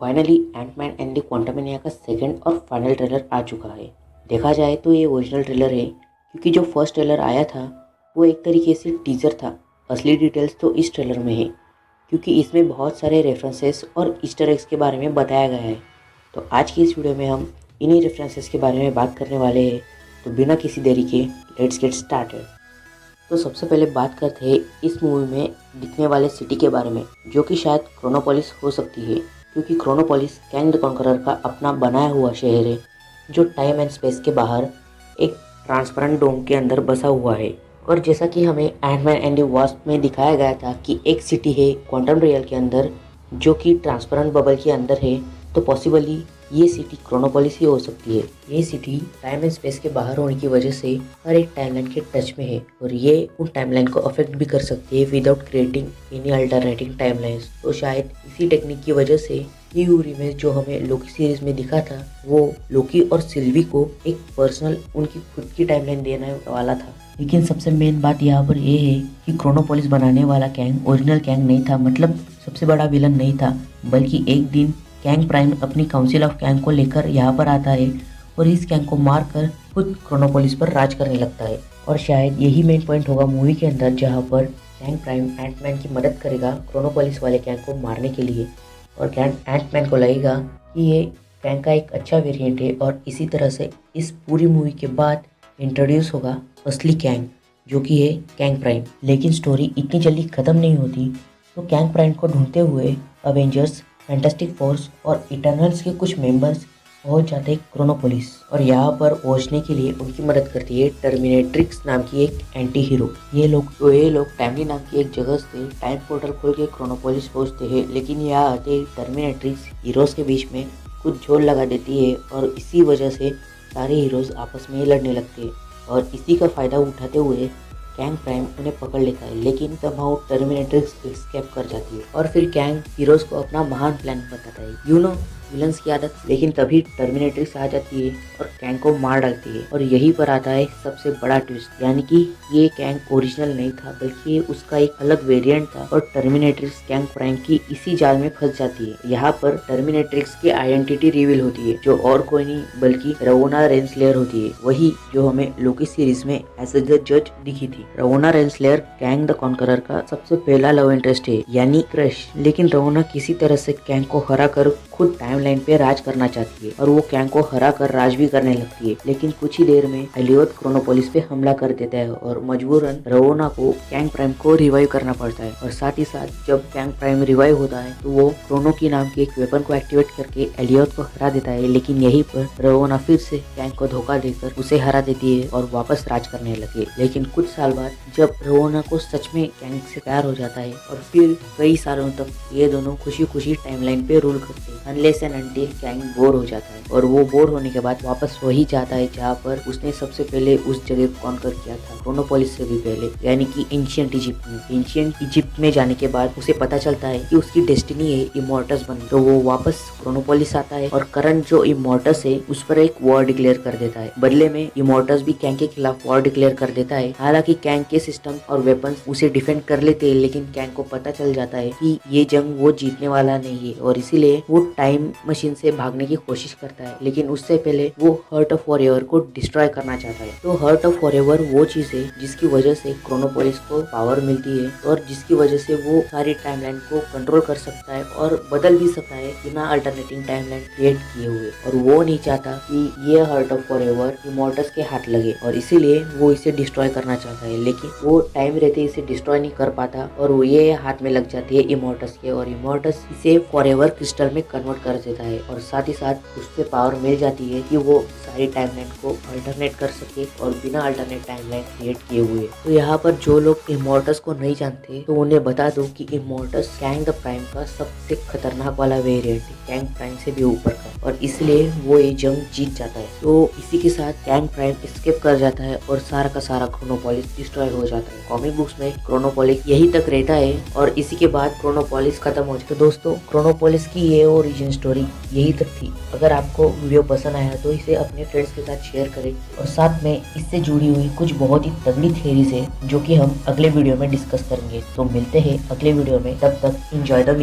Finally Ant-Man and the क्वांटमैनिया का second और final trailer आ चुका है। देखा जाए तो ये ओरिजिनल ट्रेलर है, क्योंकि जो फर्स्ट ट्रेलर आया था वो एक तरीके से टीजर था। असली डिटेल्स तो इस ट्रेलर में है, क्योंकि इसमें बहुत सारे रेफरेंसेस और ईस्टर एग्स के बारे में बताया गया है। तो आज की इस वीडियो में हम इन्हीं रेफरेंसेस के बारे में बात करने वाले हैं। तो बिना किसी देरी के लेट्स गेट स्टार्टेड। तो सबसे पहले बात करते हैं इस मूवी में दिखने वाले सिटी के बारे में, जो कि शायद क्रोनोपोलिस हो सकती है, क्योंकि क्रोनोपोलिस कैंग द कॉन्करर का अपना बनाया हुआ शहर है, जो टाइम एंड स्पेस के बाहर एक ट्रांसपेरेंट डोम के अंदर बसा हुआ है। और जैसा कि हमें एंटमैन एंड द वास्प में दिखाया गया था कि एक सिटी है क्वांटम रियल के अंदर, जो कि ट्रांसपेरेंट बबल के अंदर है, तो पॉसिबली ये सिटी क्रोनोपोलिस ही हो सकती है। ये सिटी टाइम एंड स्पेस के बाहर होने की वजह से हर एक टाइमलाइन के टच में है, और ये उन टाइमलाइन को अफेक्ट भी कर सकती है without creating any alternating timelines. तो शायद इसी टेक्निक की वजह से ये इमेज जो हमें लोकी सीरीज में दिखा था, वो लोकी और सिल्वी को एक पर्सनल उनकी खुद की टाइमलाइन देने वाला था। लेकिन सबसे मेन बात यहाँ पर ये है कि क्रोनोपोलिस बनाने वाला कैंग ओरिजिनल कैंग नहीं था, मतलब सबसे बड़ा विलन नहीं था, बल्कि एक दिन कैंग प्राइम अपनी काउंसिल ऑफ कैंग को लेकर यहाँ पर आता है और इस कैंग को मारकर खुद क्रोनोपोलिस पर राज करने लगता है। और शायद यही मेन पॉइंट होगा मूवी के अंदर, जहाँ पर कैंग प्राइम एंटमैन की मदद करेगा क्रोनोपोलिस वाले कैंग को मारने के लिए। और एंटमैन को लगेगा कि ये कैंग का एक अच्छा वेरिएंट है, और इसी तरह से इस पूरी मूवी के बाद इंट्रोड्यूस होगा असली कैंग, जो कि है कैंग प्राइम। लेकिन स्टोरी इतनी जल्दी ख़त्म नहीं होती, तो कैंग प्राइम को ढूंढते हुए अवेंजर्स, फैंटास्टिक फोर्स और इटर्नल्स के कुछ मेंबर्स पहुंच जाते हैं क्रोनोपोलिस, और यहाँ पर पहुंचने के लिए उनकी मदद करती है टर्मिनेट्रिक्स नाम की एक एंटी हीरो। ये लोग टाइमली नाम की एक जगह से टाइम पोर्टल खोल के क्रोनोपोलिस पहुंचते हैं, लेकिन यहाँ आते टर्मिनेट्रिक्स हीरोज के बीच में कुछ झोल लगा देती है, और इसी वजह से सारे हीरोज आपस में ही लड़ने लगते हैं। और इसी का फायदा उठाते हुए कैंग प्राइम उन्हें पकड़ लेता है, लेकिन समहाउ टर्मिनेट्रिक्स एस्केप कर जाती है। और फिर कैंग हीरोज को अपना महान प्लान बताता है, विलन्स की आदत। लेकिन तभी टर्मिनेट्रिक्स आ जाती है और कैंग को मार डालती है। और यहीं पर आता है सबसे बड़ा ट्विस्ट, यानी कि ये कैंग ओरिजिनल नहीं था, बल्कि उसका एक अलग वेरिएंट था, और टर्मिनेट्रिक्स कैंग प्राइम की इसी जाल में फंस जाती है। यहाँ पर टर्मिनेट्रिक्स की आइडेंटिटी रिवील होती है, जो और कोई नहीं बल्कि रवोना रेनस्लेयर होती है, वही जो हमें लोकी सीरीज में एज द जज दिखी थी। रवोना रेनस्लेयर कैंग द कॉन्करर का सबसे पहला लव इंटरेस्ट है, यानी क्रश। लेकिन रवोना किसी तरह से कैंग को हरा कर खुद टाइमलाइन पे राज करना चाहती है, और वो कैंग को हरा कर राज भी करने लगती है। लेकिन कुछ ही देर में एलियोथ क्रोनोपोलिस पे हमला कर देता है, और मजबूरन रवोना को कैंग प्राइम को रिवाइव करना पड़ता है। और साथ ही साथ जब कैंग प्राइम रिवाइव होता है, तो वो क्रोनो की नाम की एक वेपन को एक्टिवेट करके एलियोथ को हरा देता है। लेकिन यहीं पर रवोना फिर से कैंग को धोखा देकर उसे हरा देती है और वापस राज करने लगी है। लेकिन कुछ साल बाद जब रवोना को सच में कैंग से प्यार हो जाता है, और फिर कई सालों तक ये दोनों खुशी खुशी टाइमलाइन पे रूल करते हैं, unless and until Kang bore हो जाता है। और वो बोर होने के बाद वापस वही जाता है जहाँ पर उसने सबसे पहले उस जगह को कॉन्कर किया था, क्रोनोपोलिस से भी पहले, यानी कि एंशिएंट इजिप्ट में। एंशिएंट इजिप्ट में जाने के बाद उसे पता चलता है कि उसकी डेस्टिनी है इमॉर्टस बनना। तो वो वापस क्रोनोपोलिस आता है, और करंट जो इमॉर्टस है उस पर एक वॉर डिक्लेयर कर देता है। बदले में इमॉर्टस भी कैंग के खिलाफ वॉर डिक्लेयर कर देता है। हालांकि कैंग के सिस्टम और वेपन्स उसे डिफेंड कर लेते हैं, लेकिन कैंग को पता चल जाता है कि ये जंग वो जीतने वाला नहीं है, और इसीलिए वो टाइम मशीन से भागने की कोशिश करता है। लेकिन उससे पहले वो हर्ट ऑफ फॉरएवर को डिस्ट्रॉय करना चाहता है। तो हर्ट ऑफ फॉरएवर वो चीज है जिसकी वजह से क्रोनोपोलिस को पावर मिलती है, और जिसकी वजह से वो सारी टाइमलाइन को कंट्रोल कर सकता है और बदल भी सकता है बिना अल्टरनेटिंग टाइमलाइन क्रिएट किए हुए। और वो नहीं चाहता कि ये हर्ट ऑफ फॉरएवर इमॉर्टस के हाथ लगे, और इसीलिए वो इसे डिस्ट्रॉय करना चाहता है। लेकिन वो टाइम रहते इसे डिस्ट्रॉय नहीं कर पाता, और वो ये हाथ में लग जाती है इमॉर्टस के, और इमॉर्टस इसे फॉरएवर क्रिस्टल में कन्वर्ट कर देता है। और साथ ही साथ उससे पावर मिल जाती है कि वो सारी टाइमलाइन को अल्टरनेट कर सके, और बिना अल्टरनेट टाइमलाइन क्रिएट किए हुए। तो यहाँ पर जो लोग इमॉर्टस को नहीं जानते, तो उन्हें बता दो कि इमॉर्टस कैंग द प्राइम का सबसे खतरनाक वाला वेरिएंट है, कैंग प्राइम से भी ऊपर का, और इसलिए वो ये जंग जीत जाता है। तो इसी के साथ कैंग प्राइम एस्केप कर जाता है, और सारा का सारा क्रोनोपोलिस डिस्ट्रॉय हो जाता है। कॉमिक बुक्स में क्रोनोपोलिस यही तक रहता है, और इसी के बाद क्रोनोपोलिस खत्म हो जाता है। दोस्तों, क्रोनोपोलिस की ये ओरिजिन स्टोरी यही तक थी। अगर आपको वीडियो पसंद आया तो इसे अपने फ्रेंड्स के साथ शेयर करें, और साथ में इससे जुड़ी हुई कुछ बहुत ही तगड़ी थ्योरीज है जो कि हम अगले वीडियो में डिस्कस करेंगे। तो मिलते हैं अगले वीडियो में, तब तक एंजॉय द वीक।